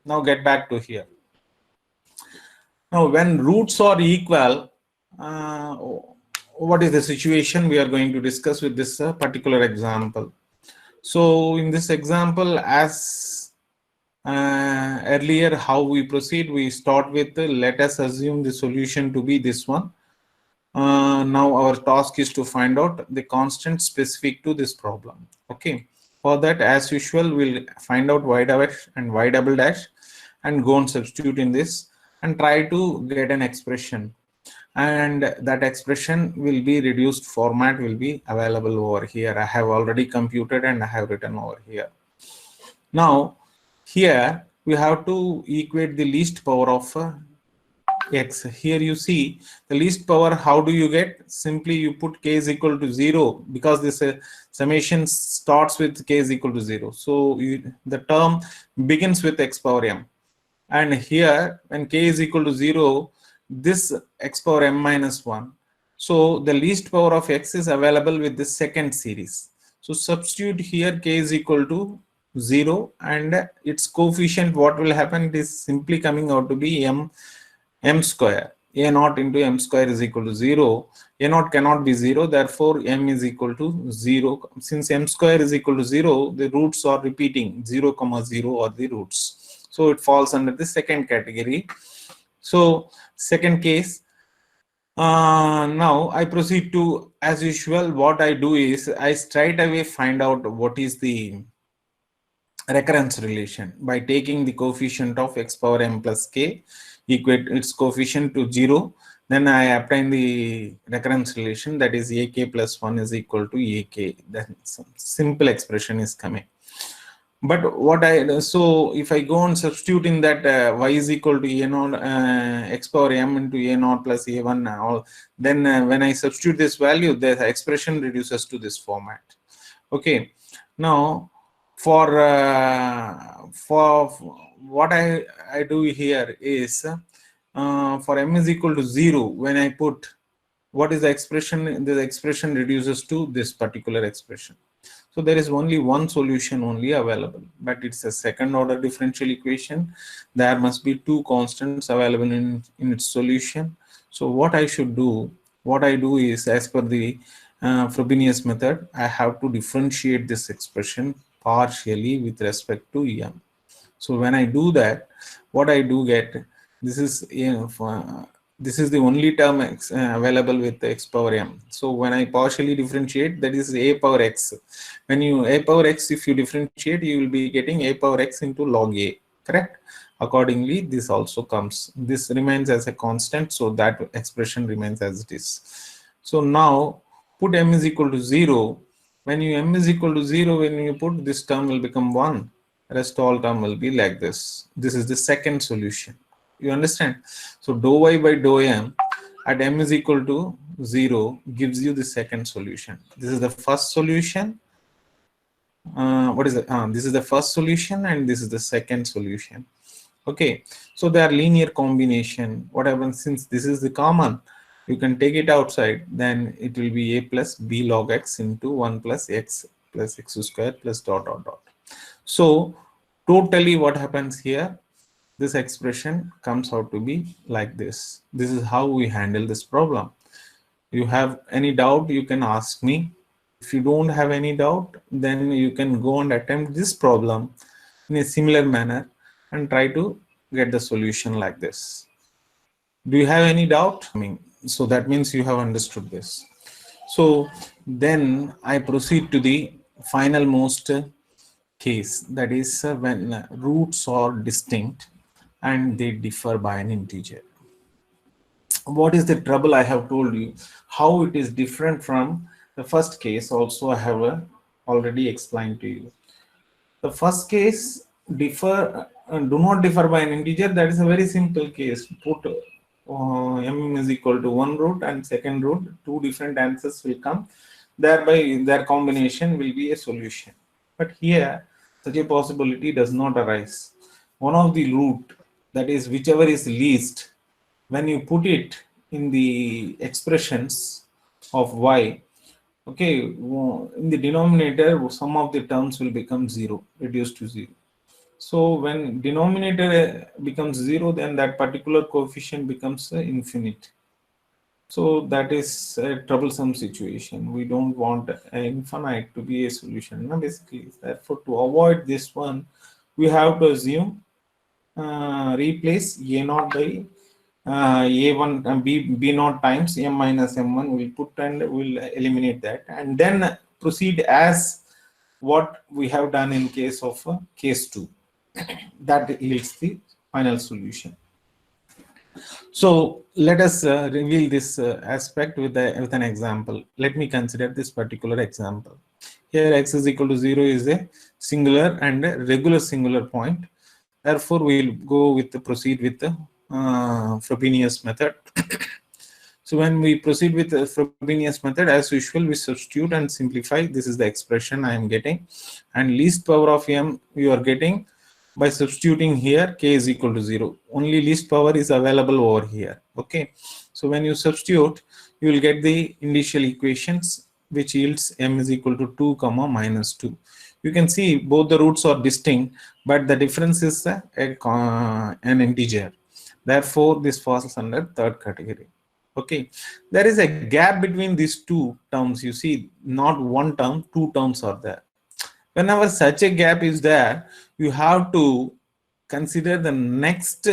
Now get back to here. Now when roots are equal, what is the situation we are going to discuss with this particular example. So in this example, as earlier, how we proceed, we start with let us assume the solution to be this one. Now our task is to find out the constant specific to this problem. Okay, for that, as usual, we'll find out y dash and y double dash and go and substitute in this and try to get an expression, and that expression will be reduced format will be available over here. I have already computed and I have written over here. Now here we have to equate the least power of x. Here you see the least power. How do you get? Simply you put k is equal to 0, because this summation starts with k is equal to 0. So the term begins with x power m, and here when k is equal to 0, this x power m minus 1. So the least power of x is available with the second series. So substitute here k is equal to 0, and its coefficient, what will happen, it is simply coming out to be m square. A naught into m square is equal to 0. A naught cannot be 0, therefore m is equal to 0. Since m square is equal to 0, the roots are repeating. 0, 0 are the roots. So it falls under the second category. So second case. Now I proceed to, as usual, what I do is I straight away find out what is the recurrence relation by taking the coefficient of x power m plus k, equate its coefficient to 0. Then I obtain the recurrence relation, that is ak plus 1 is equal to ak. Then some simple expression is coming. But what so if I go and substitute in that y is equal to a naught x power m into a naught plus a1 all, then when I substitute this value, the expression reduces to this format. Okay, now for what I do here is for m is equal to 0, when I put what is the expression, the expression reduces to this particular expression. So there is only one solution only available, but it's a second order differential equation. There must be two constants available in its solution. So what I should do, what I do is, as per the Frobenius method, I have to differentiate this expression partially with respect to m. So when I do that, what I do get, this is this is the only term available with x power m. So when I partially differentiate, that is a power x. When you a power x, if you differentiate, you will be getting a power x into log a, correct? Accordingly, this also comes, this remains as a constant, so that expression remains as it is. So now put m is equal to 0. When you m is equal to 0, when you put this term will become 1, rest all term will be like this. This is the second solution. You understand? So dou y by dou m at m is equal to 0 gives you the second solution. This is the first solution. What is it? This is the first solution and this is the second solution. Okay, so they are linear combination. What happens, since this is the common, you can take it outside, then it will be a plus b log x into 1 plus x square plus dot dot dot. So totally what happens here, this expression comes out to be like this. This is how we handle this problem. You have any doubt, you can ask me. If you don't have any doubt, then you can go and attempt this problem in a similar manner and try to get the solution like this. Do you have any doubt? So that means you have understood this. So then I proceed to the final most case, that is when roots are distinct and they differ by an integer. What is the trouble? I have told you how it is different from the first case. Also I have already explained to you. The first case do not differ by an integer. That is a very simple case. Put m is equal to one root and second root, two different answers will come, thereby their combination will be a solution. But here such a possibility does not arise. One of the root, that is whichever is least, when you put it in the expressions of y, okay, in the denominator some of the terms will become 0, reduced to 0. So when denominator becomes 0, then that particular coefficient becomes infinite. So that is a troublesome situation. We don't want infinite to be a solution, no, basically. Therefore, to avoid this one, we have to assume replace a naught by a1 b naught times m minus m1. We'll put and we'll eliminate that, and then proceed as what we have done in case of case 2. That yields the final solution. So let us reveal this aspect with an example. Let me consider this particular example. Here x is equal to 0 is a singular and a regular singular point. Therefore, we will go with the proceed with the Frobenius method. So when we proceed with the Frobenius method, as usual, we substitute and simplify. This is the expression I am getting, and least power of m you are getting by substituting here k is equal to 0. Only least power is available over here. Okay, so when you substitute, you will get the initial equations, which yields m is equal to 2 comma minus 2. You can see both the roots are distinct, but the difference is an integer. Therefore, this falls under third category. Okay, there is a gap between these two terms. You see, not one term, two terms are there. Whenever such a gap is there, you have to consider the next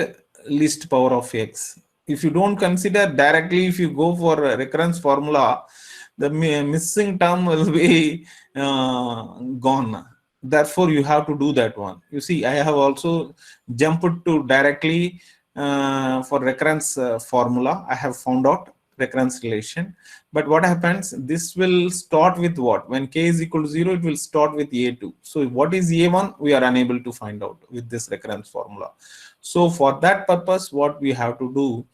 least power of x. If you don't consider directly, if you go for a recurrence formula, the missing term will be gone. Therefore, you have to do that one. You see, I have also jumped to directly for recurrence formula. I have found out recurrence relation. But what happens, this will start with what? When k is equal to 0, it will start with a2. So what is a1? We are unable to find out with this recurrence formula. So for that purpose, what we have to do,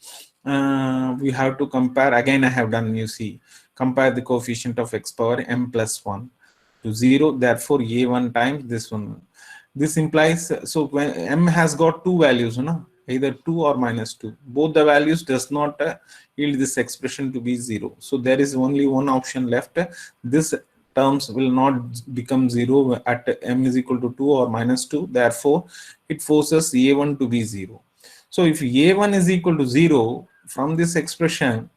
we have to compare. Again, I have done, you see, compare the coefficient of x power m plus 1 to 0. Therefore, a1 times this one. This implies, so when m has got two values, no? Either 2 or minus 2. Both the values does not yield this expression to be 0. So there is only one option left. This terms will not become 0 at m is equal to 2 or minus 2. Therefore, it forces a1 to be 0. So if a1 is equal to 0, from this expression,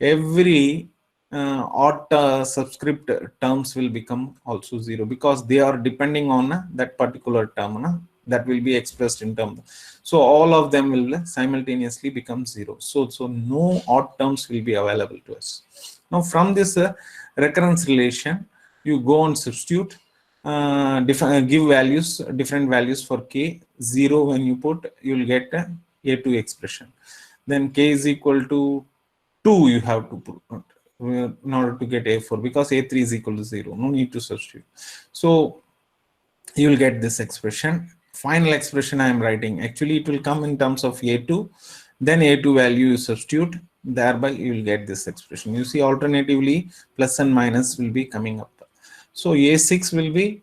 every odd subscript terms will become also 0, because they are depending on that particular term that will be expressed in terms. So all of them will simultaneously become 0. So no odd terms will be available to us. Now from this recurrence relation, you go and substitute, give values, different values for k. 0 when you put, you will get a2 expression. Then k is equal to 2 you have to put in order to get a4, because a3 is equal to 0. No need to substitute. So you will get this expression. Final expression I am writing, actually it will come in terms of a2, then a2 value you substitute, thereby you will get this expression. You see, alternatively plus and minus will be coming up. So a6 will be,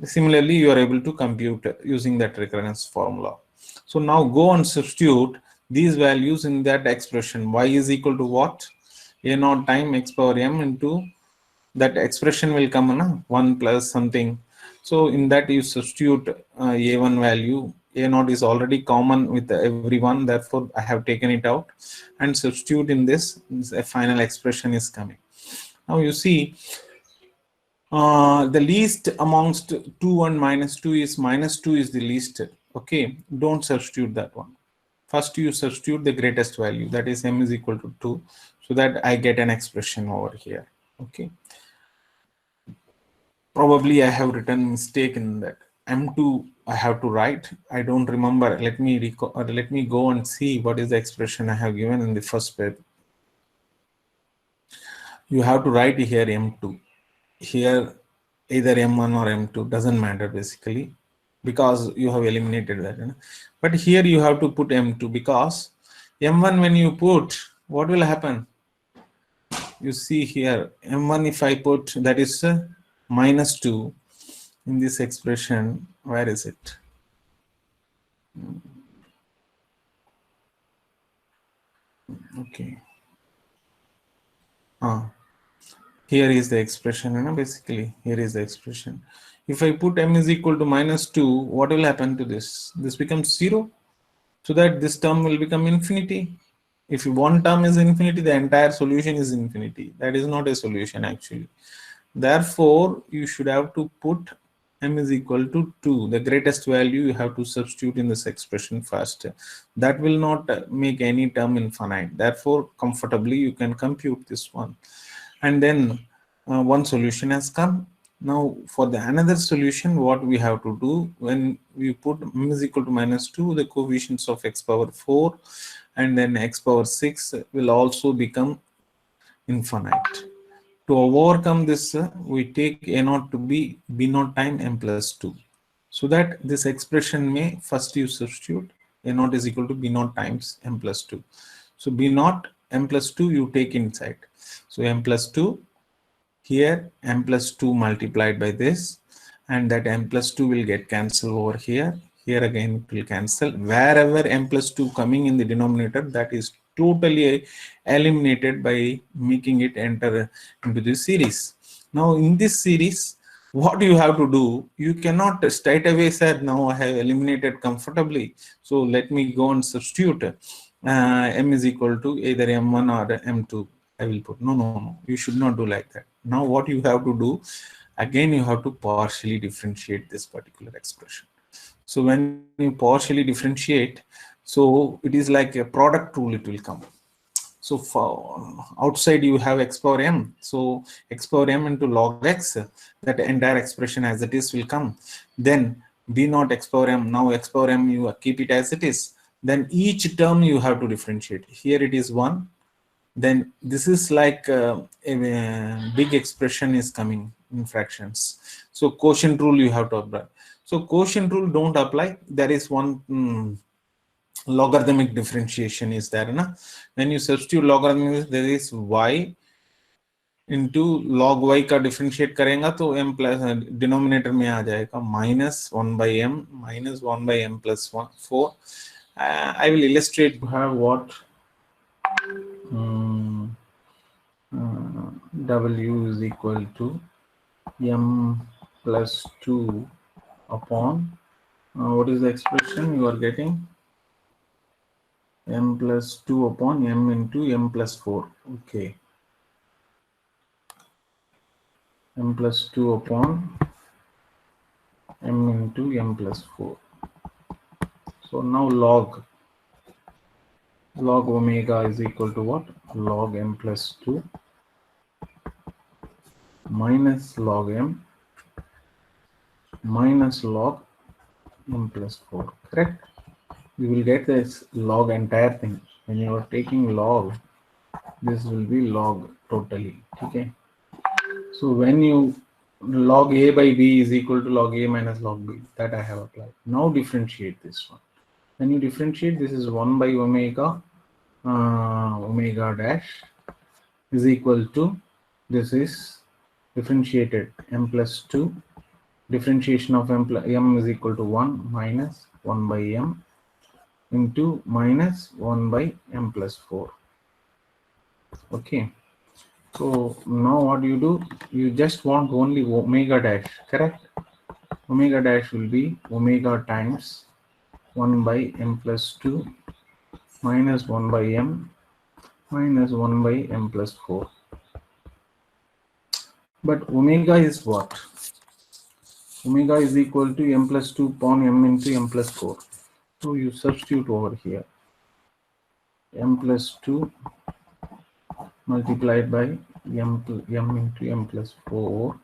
similarly you are able to compute using that recurrence formula. So now go and substitute these values in that expression. Y is equal to what? A naught time x power m into that expression will come 1 plus something. So in that you substitute a1 value. A naught is already common with everyone, therefore I have taken it out and substitute in this. A final expression is coming. Now you see, the least amongst 2 and minus 2 is minus 2 is the least. Okay, don't substitute that one. First you substitute the greatest value, that is m is equal to 2, so that I get an expression over here. Okay, probably I have written mistake in that. M2 I have to write. I don't remember. Let me go and see what is the expression I have given in the first page. You have to write here M2. Here either M1 or M2, doesn't matter basically, because you have eliminated that. But here you have to put M2, because M1 when you put, what will happen? You see here, M1 if I put, that is minus 2 in this expression. Where is it? Okay. Here is the expression, basically here is the expression. If I put m is equal to -2, what will happen to this? This becomes 0, so that this term will become infinity. If one term is infinity, the entire solution is infinity. That is not a solution actually. Therefore, you should have to put m is equal to 2. The greatest value you have to substitute in this expression first. That will not make any term infinite. Therefore, comfortably you can compute this one. And then one solution has come. Now for the another solution, what we have to do, when we put m is equal to -2, the coefficients of x power 4 and then x power 6 will also become infinite. To overcome this, we take a naught to be b naught time m plus 2. So that this expression may first you substitute a naught is equal to b naught times m plus 2. So b naught m plus 2 you take inside. So m plus 2, here m plus 2 multiplied by this, and that m plus 2 will get cancelled over here. Here again it will cancel. Wherever m plus 2 coming in the denominator, that is totally eliminated by making it enter into this series. Now in this series, what you have to do, you cannot straight away say, now I have eliminated comfortably, so let me go and substitute m is equal to either m1 or m2. I will put. No. You should not do like that. Now what you have to do, again you have to partially differentiate this particular expression. So when you partially differentiate, so it is like a product rule, it will come. So for outside you have x power m, so x power m into log x, that entire expression as it is will come. Then b naught x power m, now x power m you keep it as it is. Then each term you have to differentiate. Here it is 1. Then this is like a big expression is coming in fractions. So quotient rule you have to apply. So quotient rule don't apply. There is one logarithmic differentiation is there. Na? When you substitute logarithm, there is y into log y का differentiate करेंगा तो m plus denominator में आ जाएगा -1 by m minus 1 by m plus 4. I will illustrate to have what w is equal to m plus 2 upon what is the expression you are getting? M plus 2 upon m into m plus 4. Okay. M plus 2 upon m into m plus 4. So now log omega is equal to what? Log m plus 2 minus log m minus log m plus 4. Correct? You will get this log entire thing. When you are taking log, this will be log totally. Okay. So when you log a by b is equal to log a minus log b, that I have applied. Now differentiate this one. When you differentiate, this is 1 by omega omega dash is equal to, this is differentiated m plus 2, differentiation of m is equal to 1 minus 1 by m into minus 1 by m plus 4. Okay. So now what you do, you just want only omega dash, correct? Omega dash will be omega times 1 by m plus 2 minus 1 by m minus 1 by m plus 4. But omega is what? Omega is equal to m plus 2 upon m into m plus 4. So you substitute over here. M plus 2 multiplied by m into m plus 4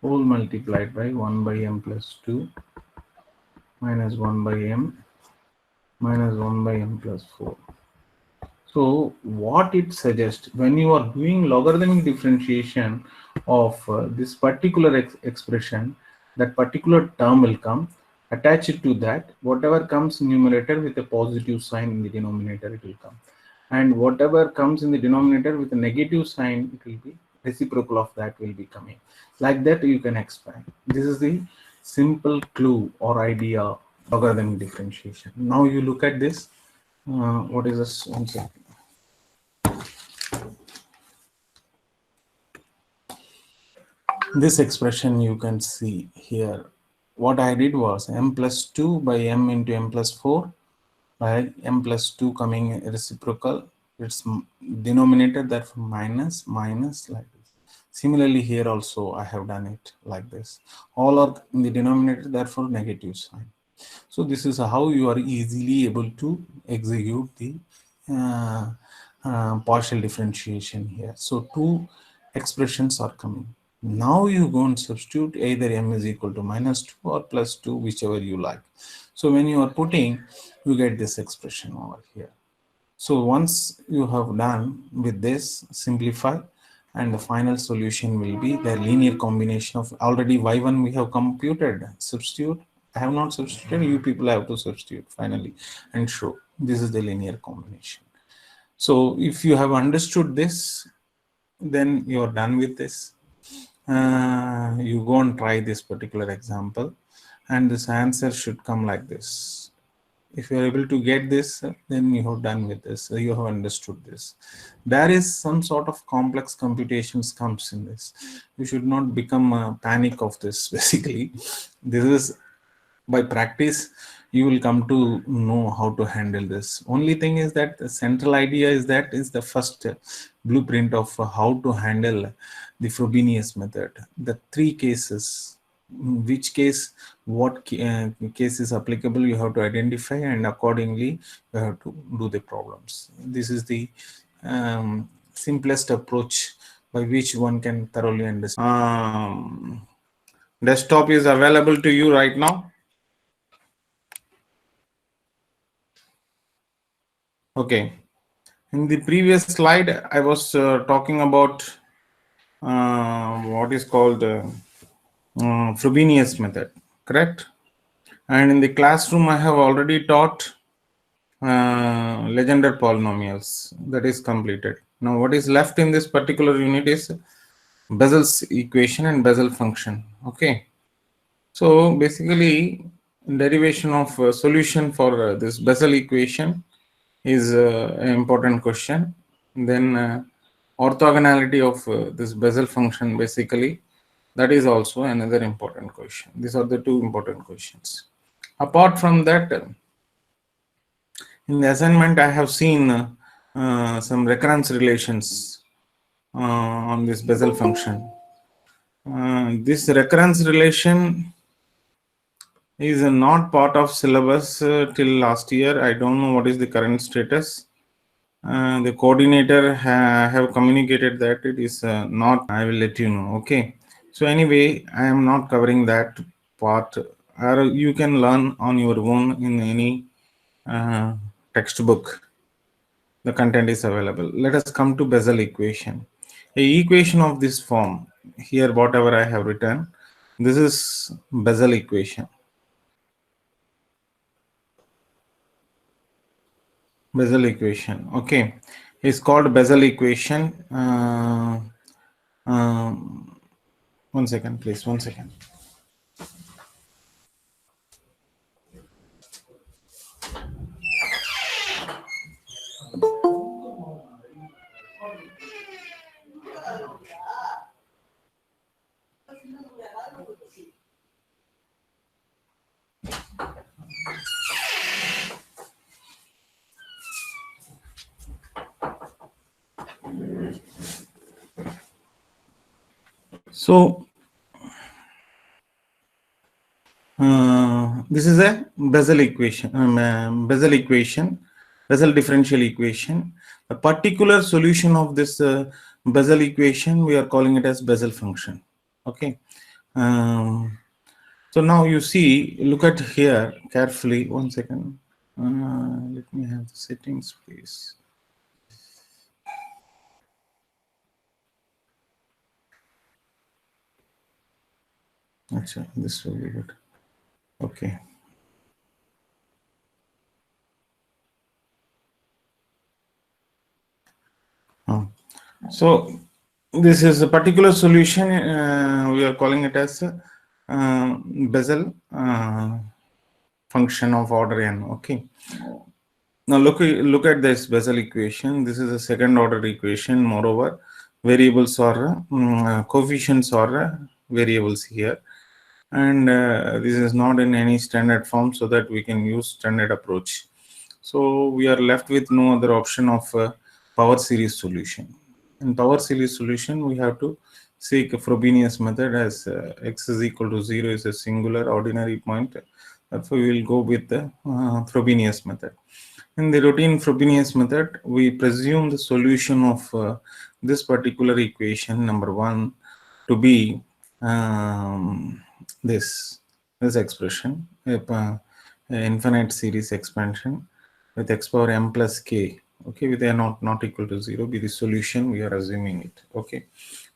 whole multiplied by 1 by m plus 2 minus 1 by m minus 1 by m plus 4. So what it suggests, when you are doing logarithmic differentiation of this particular expression, that particular term will come, attach it to that, whatever comes in numerator with a positive sign in the denominator, it will come. And whatever comes in the denominator with a negative sign, it will be reciprocal of that will be coming. Like that you can expand. This is the simple clue or idea logarithmic differentiation. Now you look at this. What is this? One second. This expression you can see here. What I did was m plus 2 by m into m plus 4 by m plus 2 coming reciprocal. It's denominator, therefore minus minus like this. Similarly here also I have done it like this. All are in the denominator, therefore negative sign. So this is how you are easily able to execute the uh, partial differentiation here. So two expressions are coming. Now you go and substitute either m is equal to minus 2 or plus 2, whichever you like. So when you are putting, you get this expression over here. So once you have done with this, simplify, and the final solution will be the linear combination of already y1 we have computed. Substitute. I have not substituted. You people have to substitute finally and show this is the linear combination. So if you have understood this, then you are done with this. You go and try this particular example, and this answer should come like this. If you are able to get this, then you have done with this. You have understood this. There is some sort of complex computations comes in this. You should not become a panic of this. Basically, this is by practice you will come to know how to handle this. Only thing is that the central idea is that is the first blueprint of how to handle the Frobenius method. The three cases, which case, what case is applicable, you have to identify, and accordingly you have to do the problems. This is the simplest approach by which one can thoroughly understand. Desktop is available to you right now. Okay. In the previous slide, I was talking about what is called Frobenius method, correct? And in the classroom, I have already taught Legendre polynomials. That is completed. Now, what is left in this particular unit is Bessel's equation and Bessel function. Okay. So basically, derivation of solution for this Bessel equation is an important question. Then orthogonality of this Bessel function, basically, that is also another important question. These are the two important questions. Apart from that, in the assignment, I have seen some recurrence relations on this Bessel function. This recurrence relation is not part of syllabus till last year. I don't know what is the current status. The coordinator have communicated that it is not. I will let you know. Okay. So anyway, I am not covering that part. Or you can learn on your own in any textbook. The content is available. Let us come to Bessel equation. A equation of this form. Here, whatever I have written, this is Bessel equation. Bessel equation. Okay, it's called Bessel equation. One second, please. 1 second. So this is a Bessel equation, Bessel differential equation. A particular solution of this Bessel equation, we are calling it as Bessel function. Okay. So now you see, look at here carefully. 1 second. Let me have the settings, please. Actually, this will be good. Okay. So this is a particular solution. We are calling it as Bessel function of order n. Okay. Now look at this Bessel equation. This is a second order equation. Moreover, variables or coefficients are variables here, and this is not in any standard form, so that we can use standard approach. So we are left with no other option of power series solution. In power series solution, we have to seek a Frobenius method, as x is equal to 0 is a singular ordinary point. Therefore, we will go with the Frobenius method. In the routine Frobenius method, we presume the solution of this particular equation, number 1, to be this expression, infinite series expansion with x power m plus k, okay, with a not equal to 0 be the solution. We are assuming it, okay.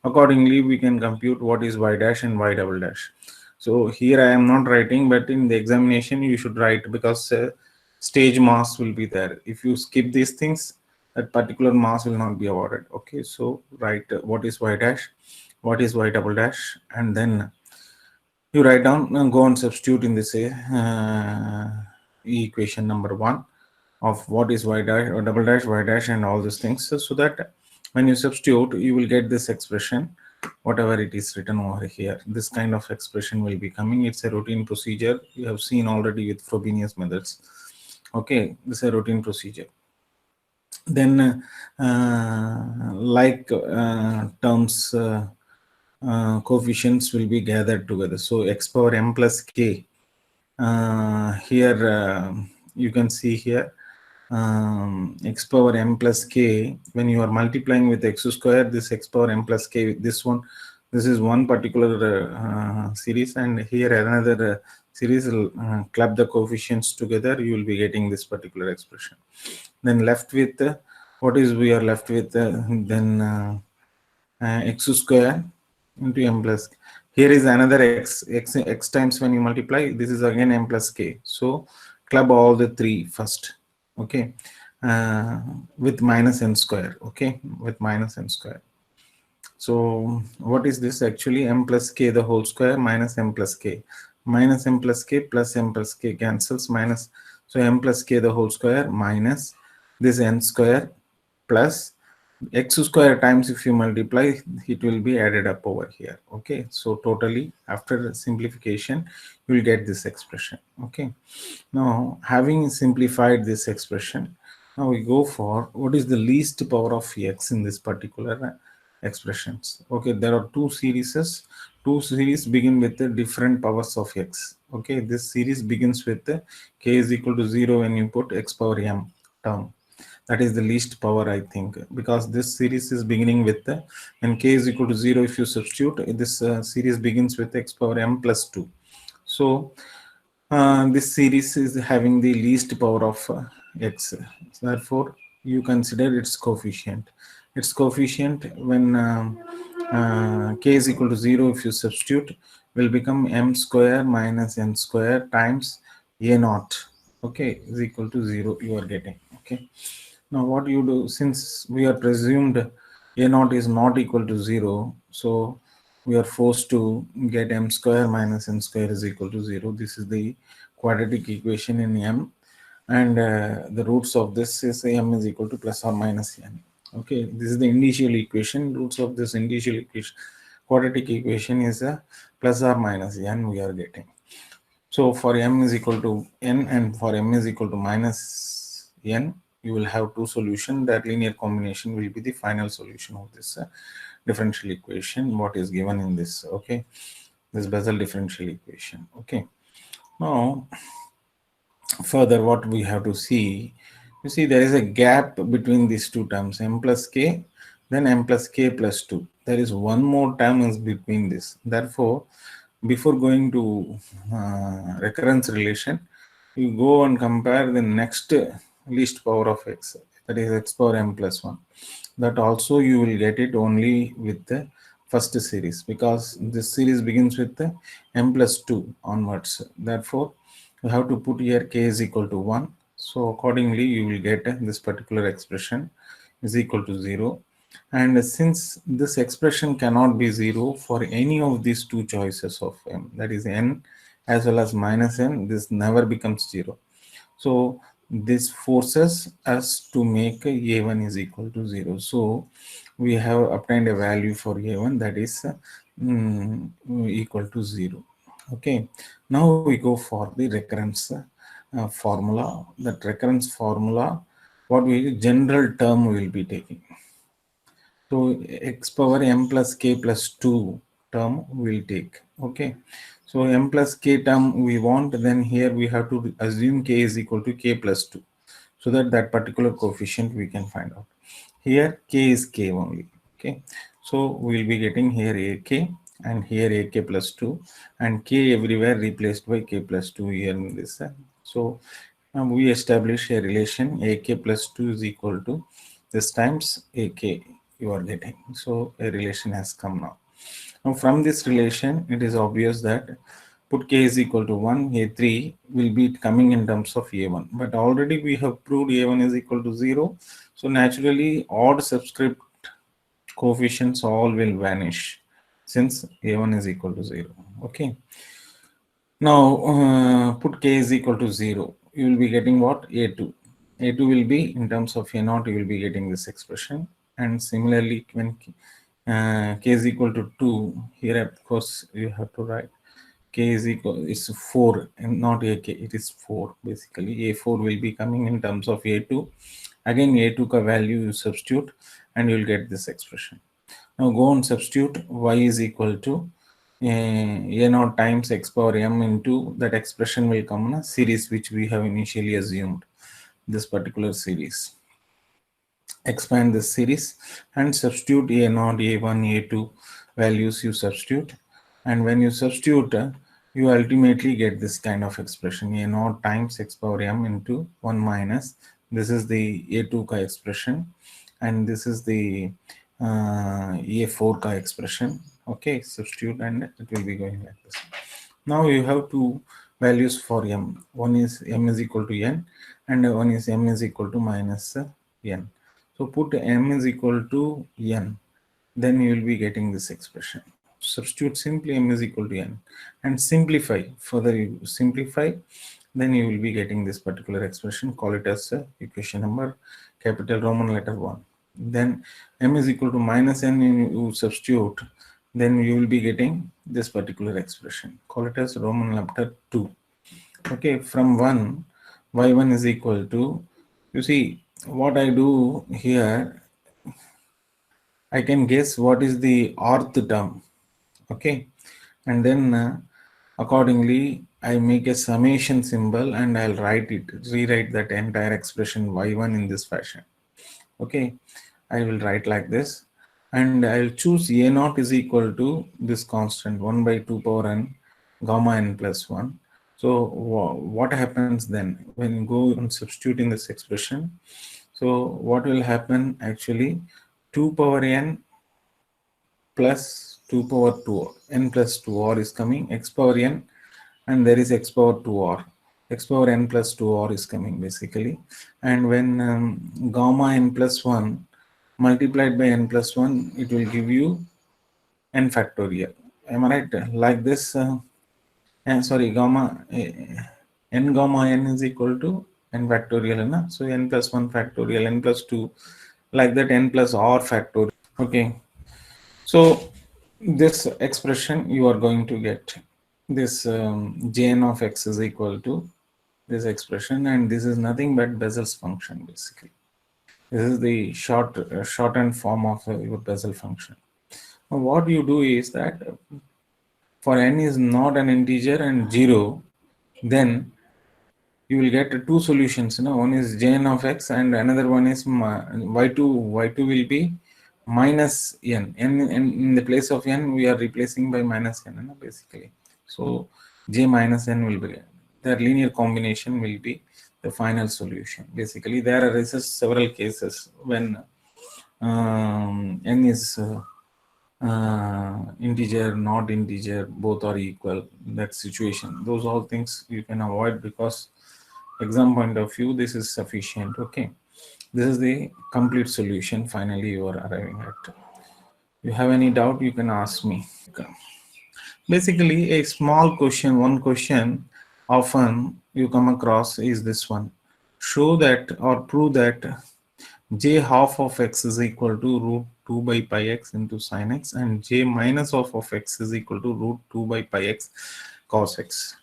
Accordingly, we can compute what is y dash and y double dash. So here I am not writing, but in the examination you should write, because stage mass will be there. If you skip these things, that particular mass will not be awarded, okay. So write what is y dash, what is y double dash, and then you write down and go and substitute in this equation number 1 of what is y dash or double dash, y dash, and all these things, so that when you substitute, you will get this expression, whatever it is written over here. This kind of expression will be coming. It's a routine procedure you have seen already with Frobenius methods, okay. This is a routine procedure. Then terms, coefficients will be gathered together. So x power m plus k, here you can see here, x power m plus k, when you are multiplying with x square, this x power m plus k, this is one particular series, and here another series will club the coefficients together, you will be getting this particular expression. Then left with what is we are left with, then x square into m plus, here is another x times, when you multiply, this is again m plus k. So club all the three first, okay, with minus n square, okay, with minus n square. So what is this actually? M plus k the whole square minus m plus k, minus m plus k plus m plus k cancels, minus, so m plus k the whole square minus this n square plus x square times, if you multiply, it will be added up over here, okay. So totally, after simplification, you will get this expression, okay. Now, having simplified this expression, now we go for what is the least power of x in this particular expressions, okay. There are two series begin with the different powers of x, okay. This series begins with the k is equal to 0 when you put x power m term. That is the least power, I think, because this series is beginning with the, when k is equal to 0, if you substitute, this series begins with x power m plus 2. So this series is having the least power of x. So therefore, you consider its coefficient. Its coefficient when k is equal to 0, if you substitute, will become m square minus n square times a naught, okay, is equal to 0, you are getting, okay. Now what you do, since we are presumed a naught is not equal to 0, so we are forced to get m square minus n square is equal to 0. This is the quadratic equation in m, and the roots of this is m is equal to plus or minus n, okay. This is the initial equation. Roots of this initial equation, quadratic equation, is a plus or minus n we are getting. So for m is equal to n and for m is equal to minus n, you will have two solutions. That linear combination will be the final solution of this differential equation, what is given in this, okay, this Bessel differential equation, okay. Now further, what we have to see, you see there is a gap between these two terms, m plus k, then m plus k plus 2. There is one more term is between this. Therefore, before going to recurrence relation, you go and compare the next least power of x, that is x power m plus 1. That also you will get it only with the first series, because this series begins with the m plus 2 onwards. Therefore, you have to put here k is equal to 1. So accordingly, you will get this particular expression is equal to 0. And since this expression cannot be 0 for any of these two choices of m, that is n as well as minus n, this never becomes 0. So this forces us to make a1 is equal to 0. So we have obtained a value for a1, that is equal to 0. Okay, now we go for the recurrence formula. That recurrence formula, what we general term we will be taking. So x power m plus k plus 2 term will take. Okay, so m plus k term we want, then here we have to assume k is equal to k plus 2, so that that particular coefficient we can find out. Here k is k only. Okay, so we will be getting here ak and here ak plus 2, and k everywhere replaced by k plus 2 here in this. So we establish a relation ak plus 2 is equal to this times ak you are getting. So a relation has come now. Now from this relation, it is obvious that put k is equal to 1, a3 will be coming in terms of a1. But already we have proved a1 is equal to 0. So naturally odd subscript coefficients all will vanish since a1 is equal to 0. Okay. Now put k is equal to 0. You will be getting what? A2. A2 will be in terms of a0, you will be getting this expression. And similarly, when k is equal to 2, here of course you have to write k is equal is 4 and not ak, it is 4 basically. A4 will be coming in terms of a2. Again a2 ka value you substitute and you will get this expression. Now go and substitute y is equal to a0 times x power m into that expression will come in a series which we have initially assumed, this particular series. Expand this series and substitute a0, a1, a2 values you substitute, and when you substitute you ultimately get this kind of expression a0 times x power m into 1 minus this is the a2 ka expression and this is the a4 ka expression. Okay, substitute and it will be going like this. Now you have two values for m. One is m is equal to n and one is m is equal to minus n. So put m is equal to n, then you will be getting this expression. Substitute simply m is equal to n and simplify. Further you simplify, then you will be getting this particular expression. Call it as equation number capital Roman letter 1. Then m is equal to minus n, you substitute, then you will be getting this particular expression. Call it as Roman letter 2. Okay, from 1, y1 is equal to, you see what I do here, I can guess what is the rth term. Okay, and then accordingly I make a summation symbol and I'll rewrite that entire expression y1 in this fashion. Okay, I will write like this and I'll choose a0 is equal to this constant 1 by 2 power n gamma n plus 1. So what happens then when you go and substitute in this expression? So what will happen actually, 2 power n plus 2 power 2 n plus 2 r is coming, x power n and there is x power 2 r, x power n plus 2 r is coming basically. And when gamma n plus 1 multiplied by n plus 1, it will give you n factorial. Am I right? Like this, sorry, n gamma n is equal to n factorial. Na? So n plus 1 factorial, n plus 2, like that n plus r factorial. Okay. So this expression you are going to get this Jn of x is equal to this expression, and this is nothing but Bessel's function basically. This is the shortened form of your Bessel function. Now what you do is that for n is not an integer and 0, then you will get two solutions. One is Jn of x and another one is y2. Y2 will be minus n. N in the place of n we are replacing by minus n basically. So j minus n will be, their linear combination will be the final solution. Basically there are several cases when n is integer, not integer, both are equal, that situation. Those all things you can avoid because exam point of view this is sufficient. Okay, this is the complete solution finally you are arriving at. You have any doubt, you can ask me. Basically a small question, one question often you come across is this one: show that or prove that j half of x is equal to root 2 by pi x into sin x, and j minus of x is equal to root 2 by pi x cos x.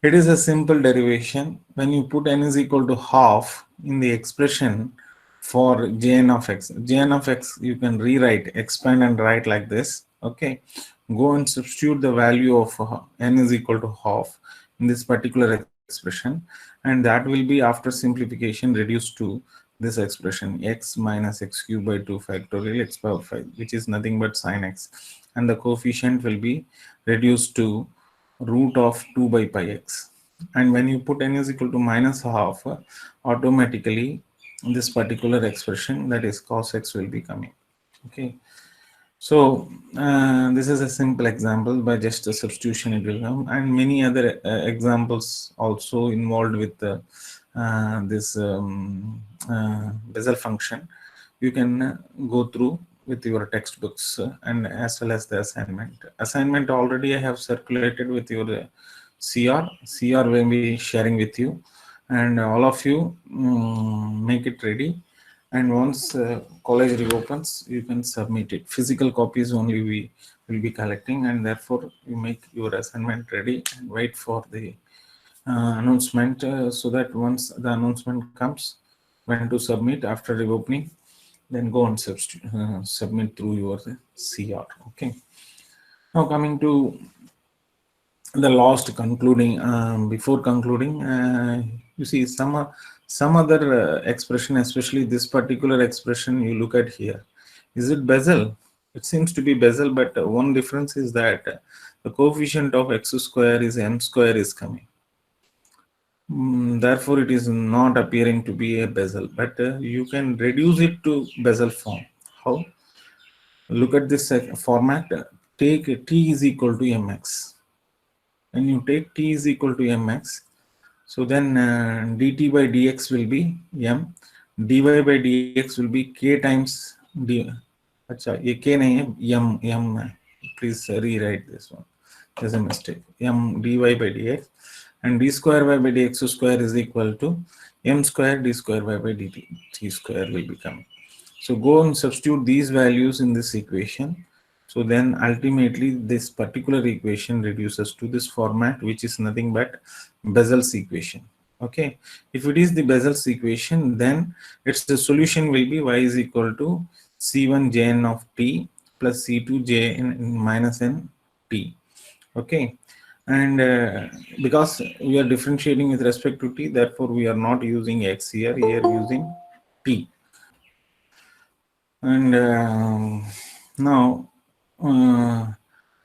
It is a simple derivation. When you put n is equal to half in the expression for jn of x, jn of x you can rewrite, expand and write like this. Okay, go and substitute the value of n is equal to half in this particular expression, and that will be, after simplification, reduced to this expression x minus x cubed by 2 factorial x power 5, which is nothing but sin x, and the coefficient will be reduced to root of 2 by pi x. And when you put n is equal to minus half, automatically this particular expression, that is cos x, will be coming. Okay, so this is a simple example. By just a substitution it will come, and many other examples also involved with this Bessel function. You can go through with your textbooks and as well as the assignment already I have circulated with your CR will be sharing with you, and all of you make it ready, and once college reopens you can submit it. Physical copies only we will be collecting, and therefore you make your assignment ready and wait for the announcement, so that once the announcement comes when to submit after reopening, then go and submit through your CR. Okay, now coming to the last concluding, before concluding, you see some other expression, especially this particular expression you look at here. Is it Bessel? It seems to be Bessel, but one difference is that the coefficient of x square is m square is coming. Therefore, it is not appearing to be a Bessel, but you can reduce it to Bessel form. How? Look at this format. Take t is equal to mx. When you take t is equal to mx, so then dt by dx will be m, dy by dx will be k times d. Achha, ye k nahi hai, m. Please rewrite this one. There's a mistake. M dy by dx, and d square y by dx square is equal to m square d square y by dt. T square will be coming. So go and substitute these values in this equation. So then ultimately this particular equation reduces to this format, which is nothing but Bessel's equation. Okay, if it is the Bessel's equation, then its the solution will be y is equal to c1 jn of t plus c2 jn minus n t. Okay, and because we are differentiating with respect to t, therefore we are not using x here, using t. And now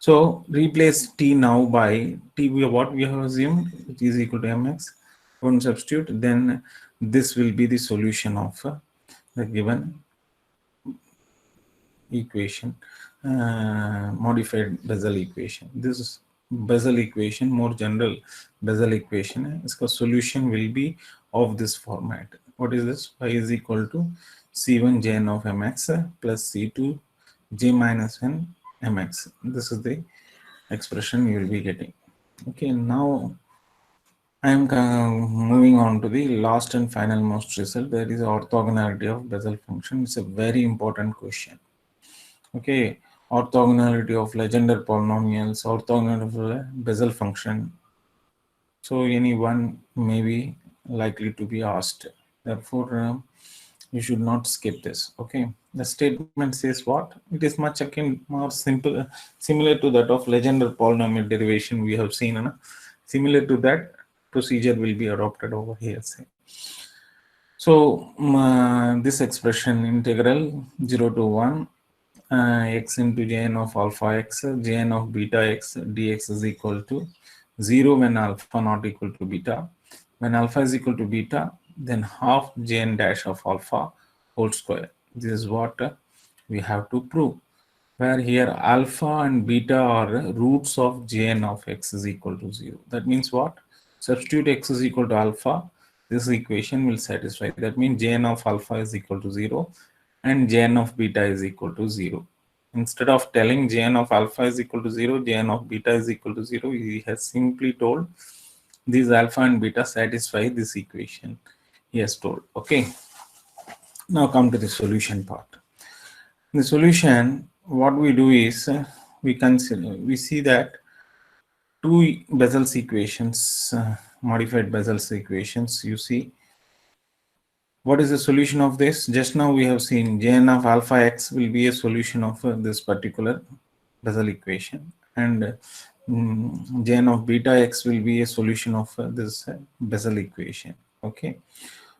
so replace t now by t, what we have assumed, which is equal to mx. One substitute, then this will be the solution of the given equation, modified Bessel equation. This is Bessel equation, more general Bessel equation. Its solution will be of this format. What is this? Y is equal to c1 jn of mx plus c2 j minus n mx. This is the expression you will be getting. Okay, now I am moving on to the last and final most result. That is orthogonality of Bessel function. It's a very important question. Okay, orthogonality of Legendre polynomials, orthogonality of Bessel function. So any one may be likely to be asked. Therefore, you should not skip this. Okay, the statement says what? It is much akin, more simple, similar to that of Legendre polynomial derivation we have seen. Similar to that procedure will be adopted over here. Say. So this expression integral 0 to 1 x into jn of alpha x, jn of beta x dx is equal to 0 when alpha not equal to beta. When alpha is equal to beta, then half jn dash of alpha whole square. This is what we have to prove, where here alpha and beta are roots of jn of x is equal to 0. That means what? Substitute x is equal to alpha, this equation will satisfy. That means jn of alpha is equal to 0 and jn of beta is equal to 0. Instead of telling jn of alpha is equal to 0, jn of beta is equal to 0, he has simply told these alpha and beta satisfy this equation. He has told. Okay. Now come to the solution part. The solution, what we do is we see that two Bessel's equations, modified Bessel's equations. You see, what is the solution of this? Just now we have seen Jn of alpha x will be a solution of this particular Bessel equation, and Jn of beta x will be a solution of this Bessel equation. Okay,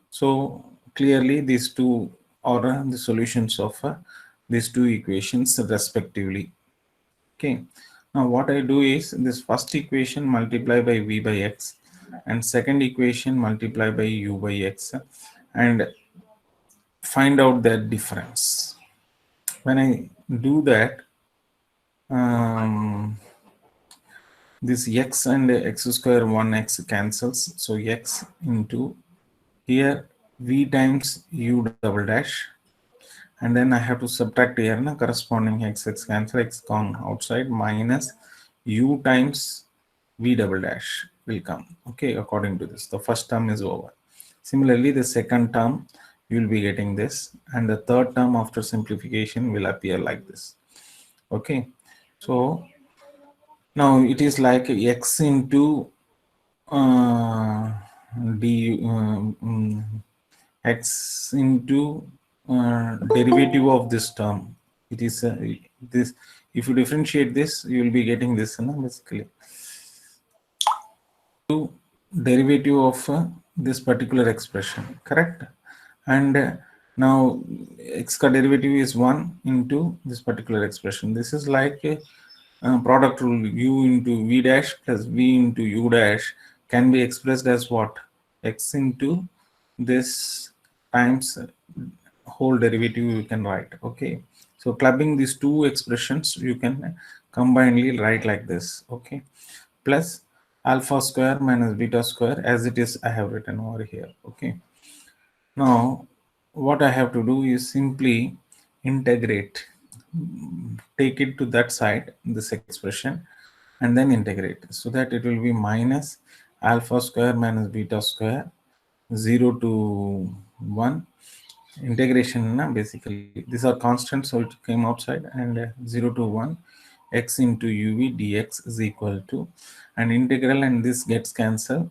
so clearly these two are the solutions of these two equations respectively. Okay, now what I do is this first equation multiply by v by x, and second equation multiply by u by x, and find out their difference. When I do that, this x and x square 1x cancels, so x into here v times u double dash, and then I have to subtract here na, corresponding x cancel, x gone outside, minus u times v double dash will come. Okay, according to this, the first term is over. Similarly, the second term you will be getting this, and the third term after simplification will appear like this. Okay, so now it is like x into d x into derivative of this term. It is this. If you differentiate this, you will be getting this, basically derivative of this particular expression, correct? And now x ka derivative is 1 into this particular expression. This is like a product rule, u into v dash plus v into u dash can be expressed as what? X into this times whole derivative you can write. Okay, so clubbing these two expressions you can combinedly write like this. Okay, plus alpha square minus beta square, as it is I have written over here. Okay, now what I have to do is simply integrate, take it to that side, this expression, and then integrate, so that it will be minus alpha square minus beta square 0 to 1 integration. Basically these are constants, so it came outside, and 0 to 1 x into uv dx is equal to, and integral and this gets cancelled,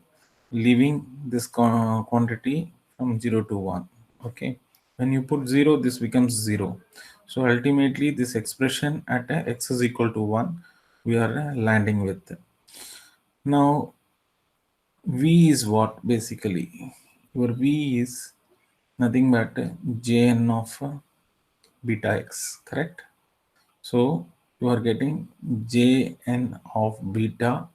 leaving this quantity from 0 to 1. Okay, when you put 0, this becomes 0. So ultimately this expression at x is equal to 1 we are landing with. Now v is what? Basically your v is nothing but jn of beta x, correct? So you are getting jn of beta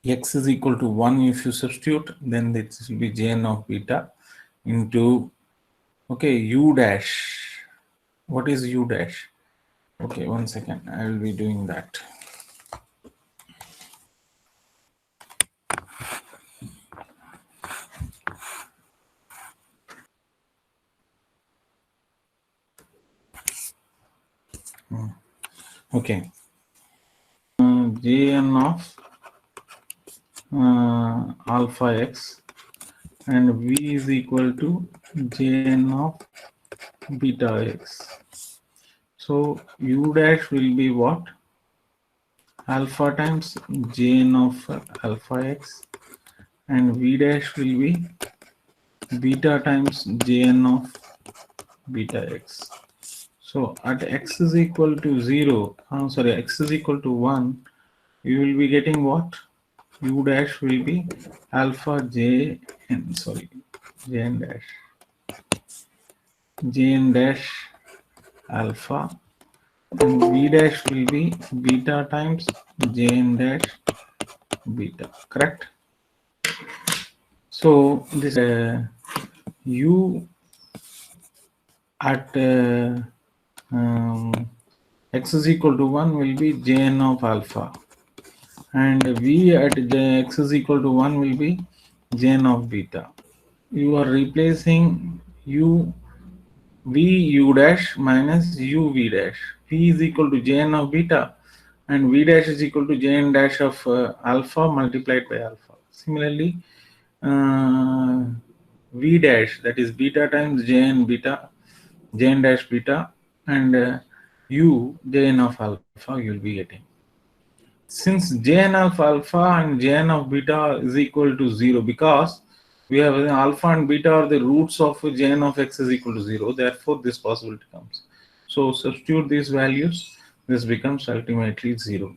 x is equal to 1. If you substitute, then this will be jn of beta into, okay, u dash. What is u dash? Okay, 1 second, I will be doing that. Okay, jn of alpha x, and v is equal to jn of beta x. So u dash will be what? Alpha times jn of alpha x, and v dash will be beta times jn of beta x. So at x is equal to 0, x is equal to 1, you will be getting what? U dash will be alpha jn, jn dash alpha, and v dash will be beta times jn dash beta, correct? So this u at x is equal to 1 will be jn of alpha, and v at x is equal to 1 will be jn of beta. You are replacing v u dash minus u v dash. V is equal to jn of beta, and v dash is equal to jn dash of alpha multiplied by alpha. Similarly, v dash, that is beta times jn beta, Jn dash beta, and u Jn of alpha you'll be getting. Since Jn of alpha and Jn of beta is equal to 0, because we have alpha and beta are the roots of Jn of x is equal to 0, therefore this possibility comes. So substitute these values, this becomes ultimately 0.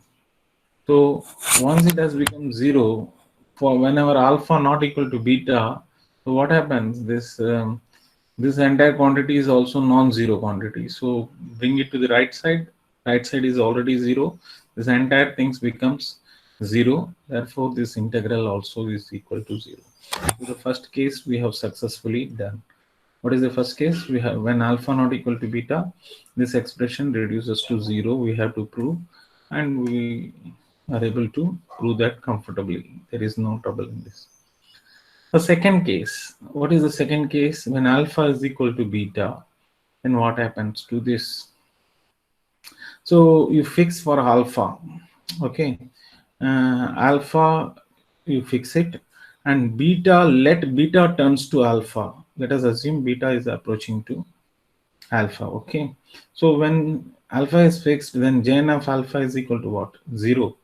So once it has become 0, for whenever alpha not equal to beta, so what happens? This entire quantity is also non-zero quantity. So bring it to the right side. Right side is already 0. This entire things becomes 0. Therefore, this integral also is equal to 0. So the first case we have successfully done. What is the first case? We have when alpha not equal to beta, this expression reduces to 0. We have to prove, and we are able to prove that comfortably. There is no trouble in this. The second case, what is the second case? When alpha is equal to beta, then what happens to this? So you fix for alpha, okay? Alpha, you fix it, and beta, let beta turns to alpha. Let us assume beta is approaching to alpha, okay? So when alpha is fixed, then Jn of alpha is equal to what? 0.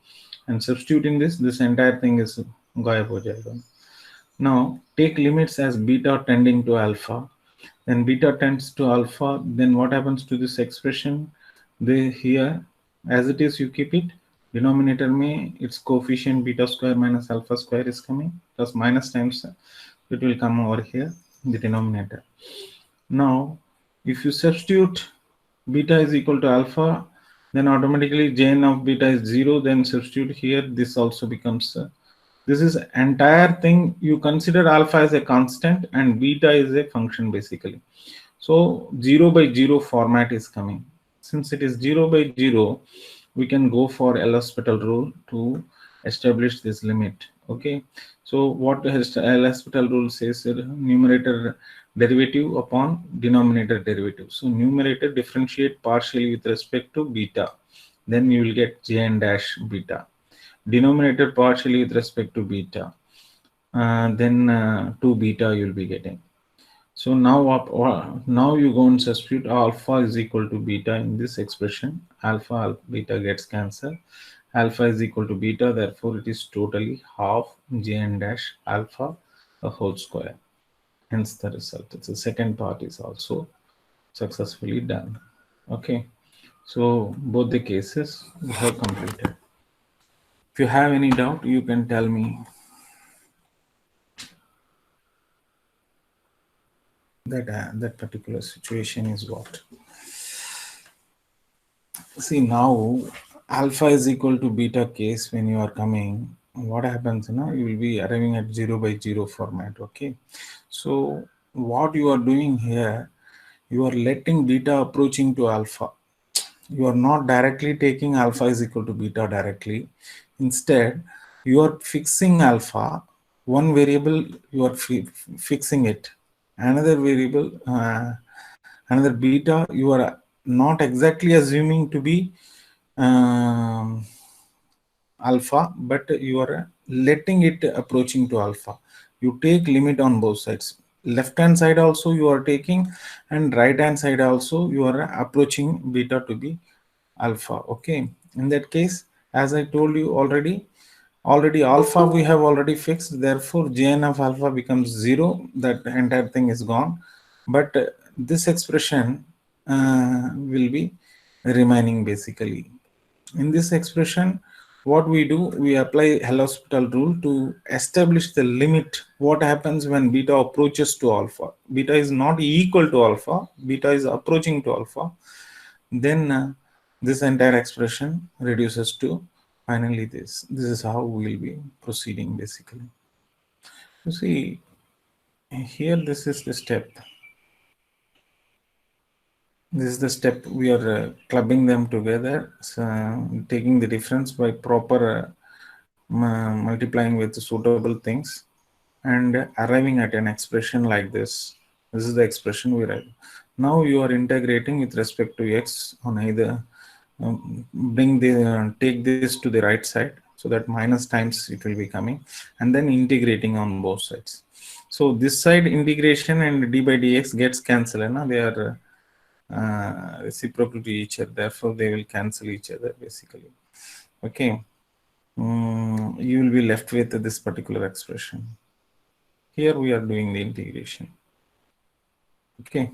And substituting this entire thing is gayab ho jayega. Now take limits as beta tending to alpha. Then beta tends to alpha. Then what happens to this expression? They here, as it is, you keep it. Denominator may its coefficient beta square minus alpha square is coming. Plus minus times it will come over here in the denominator. Now, if you substitute beta is equal to alpha, then automatically Jn of beta is 0. Then substitute here. This also becomes this is entire thing. You consider alpha as a constant and beta is a function basically. So 0 by 0 format is coming. Since it is 0 by 0, we can go for L'Hospital rule to establish this limit. Okay. So what L'Hospital rule says, numerator derivative upon denominator derivative. So numerator differentiate partially with respect to beta. Then you will get Jn dash beta. Denominator partially with respect to beta, then 2 beta you'll be getting. So now you go and substitute alpha is equal to beta in this expression. Alpha beta gets cancelled. Alpha is equal to beta, therefore it is totally half Jn dash alpha the whole square. Hence the result. The second part is also successfully done. Okay, so both the cases we have completed. If you have any doubt, you can tell me that that particular situation is what. See, now alpha is equal to beta case when you are coming. What happens now? You will be arriving at 0 by 0 format. Okay. So what you are doing here, you are letting beta approaching to alpha. You are not directly taking alpha is equal to beta directly. Instead, you are fixing alpha. One variable you are fixing it. Another variable, another beta, you are not exactly assuming to be alpha, but you are letting it approaching to alpha. You take limit on both sides. Left hand side also you are taking, and right hand side also you are approaching beta to be alpha. Okay, in that case, as I told you already alpha we have already fixed, therefore Jn of alpha becomes 0. That entire thing is gone, but this expression will be remaining basically. In this expression, what we do, we apply L'Hospital rule to establish the limit. What happens when beta approaches to alpha? Beta is not equal to alpha, beta is approaching to alpha. Then this entire expression reduces to finally this. This is how we will be proceeding basically. You see, here this is the step. This is the step we are clubbing them together, so, taking the difference by proper multiplying with suitable things and arriving at an expression like this. This is the expression we write. Now you are integrating with respect to x on either take this to the right side, so that minus times it will be coming, and then integrating on both sides. So this side integration and d by dx gets cancelled, and they are reciprocal to each other. Therefore, they will cancel each other basically. Okay. You will be left with this particular expression. Here we are doing the integration. Okay.